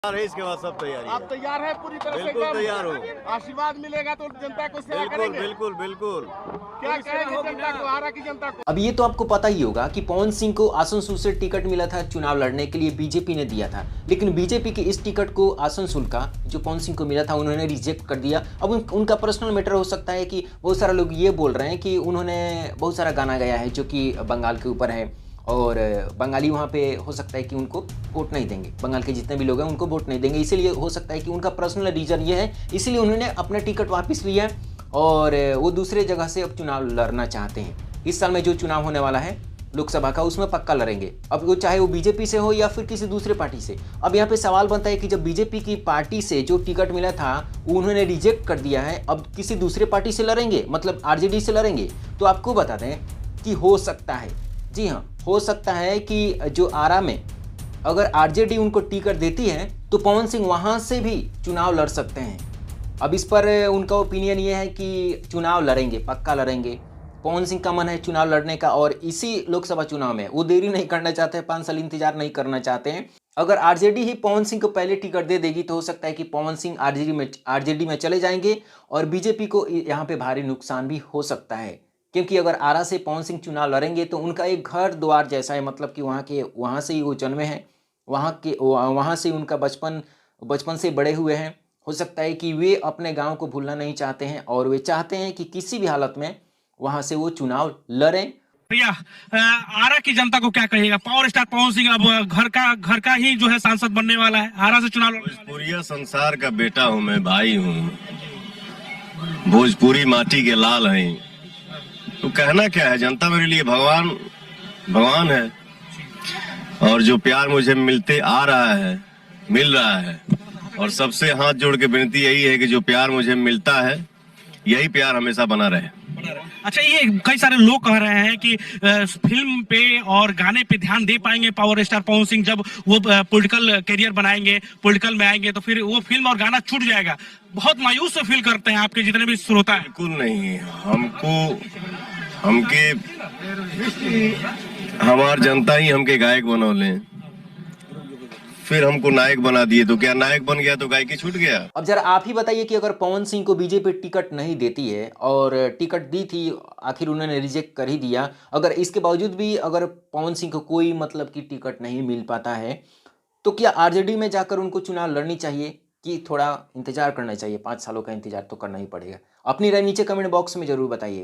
है, इसके बाद सब तैयारी आप है। तैयार है पूरी तरह से? बिल्कुल एकदम तैयार हो। आशीर्वाद मिलेगा तो जनता को सेवा बिल्कुल करेंगे। बिल्कुल बिल्कुल। क्या कहेंगे जनता को, आरा की जनता को? अब ये तो आपको पता ही होगा कि पवन सिंह को आसनसोल से टिकट मिला था, चुनाव लड़ने के लिए बीजेपी ने दिया था, लेकिन बीजेपी के इस टिकट को आसनसोल का जो पवन सिंह को मिला था उन्होंने रिजेक्ट कर दिया। अब उनका पर्सनल मैटर हो सकता है कि बहुत सारे लोग ये बोल रहे हैं कि उन्होंने बहुत सारा गाना गाया है जो कि बंगाल के ऊपर है और बंगाली वहाँ पे हो सकता है कि उनको वोट नहीं देंगे, बंगाल के जितने भी लोग हैं उनको वोट नहीं देंगे, इसीलिए हो सकता है कि उनका पर्सनल रीजन ये है, इसीलिए उन्होंने अपना टिकट वापस लिया और वो दूसरे जगह से अब चुनाव लड़ना चाहते हैं। इस साल में जो चुनाव होने वाला है लोकसभा का उसमें पक्का लड़ेंगे, अब वो चाहे वो बीजेपी से हो या फिर किसी दूसरे पार्टी से। अब यहाँ पे सवाल बनता है कि जब बीजेपी की पार्टी से जो टिकट मिला था वो उन्होंने रिजेक्ट कर दिया है, अब किसी दूसरे पार्टी से लड़ेंगे, मतलब आरजेडी से लड़ेंगे। तो आपको बता दें कि हो सकता है, जी हाँ, हो सकता है कि जो आरा में अगर आरजेडी उनको टिकट देती है तो पवन सिंह वहाँ से भी चुनाव लड़ सकते हैं। अब इस पर उनका ओपिनियन ये है कि चुनाव लड़ेंगे, पक्का लड़ेंगे। पवन सिंह का मन है चुनाव लड़ने का और इसी लोकसभा चुनाव में वो देरी नहीं करना चाहते हैं, 5 साल इंतजार नहीं करना चाहते हैं। अगर आरजेडी ही पवन सिंह को पहले टिकट दे देगी तो हो सकता है कि पवन सिंह आरजेडी में चले जाएंगे और बीजेपी को यहाँ पे भारी नुकसान भी हो सकता है, क्योंकि अगर आरा से पवन सिंह चुनाव लड़ेंगे तो उनका एक घर द्वार जैसा है, मतलब कि वहाँ से ही वो जन्मे हैं, वहाँ से उनका बचपन से बड़े हुए हैं। हो सकता है कि वे अपने गांव को भूलना नहीं चाहते हैं और वे चाहते हैं कि किसी भी हालत में वहां से वो चुनाव लड़ें। भैया, आरा की जनता को क्या कहिएगा? पावर स्टार पवन सिंह अब घर का ही जो है सांसद बनने वाला है, आरा से चुनाव लड़ने वाला है। भोजपुरिया संसार का बेटा हूँ मैं, भाई हूँ, भोजपुरी माटी के लाल हैं। तो कहना क्या है, जनता मेरे लिए भगवान है और जो प्यार मुझे मिल रहा है और सबसे हाथ जोड़ के विनती यही है कि जो प्यार मुझे मिलता है यही प्यार हमेशा बना रहे। अच्छा, ये कई सारे लोग कह रहे हैं कि फिल्म पे और गाने पे ध्यान दे पाएंगे पावर स्टार पवन सिंह जब वो पॉलिटिकल करियर बनाएंगे, पॉलिटिकल में आएंगे तो फिर वो फिल्म और गाना छूट जाएगा। बहुत मायूस से फील करते हैं आपके जितने भी श्रोता हैं। बिल्कुल नहीं, हमार जनता ही हमके गायक बनौले, फिर हमको नायक बना दिए, तो क्या नायक बन गया तो गायकी छूट गया? अब जरा आप ही बताइए कि अगर पवन सिंह को बीजेपी टिकट नहीं देती है और टिकट दी थी आखिर उन्होंने रिजेक्ट कर ही दिया, अगर इसके बावजूद भी अगर पवन सिंह को कोई मतलब की टिकट नहीं मिल पाता है तो क्या आरजेडी में जाकर उनको चुनाव लड़नी चाहिए कि थोड़ा इंतजार करना चाहिए? 5 सालों का इंतजार तो करना ही पड़ेगा। अपनी राय नीचे कमेंट बॉक्स में जरूर बताइएगा।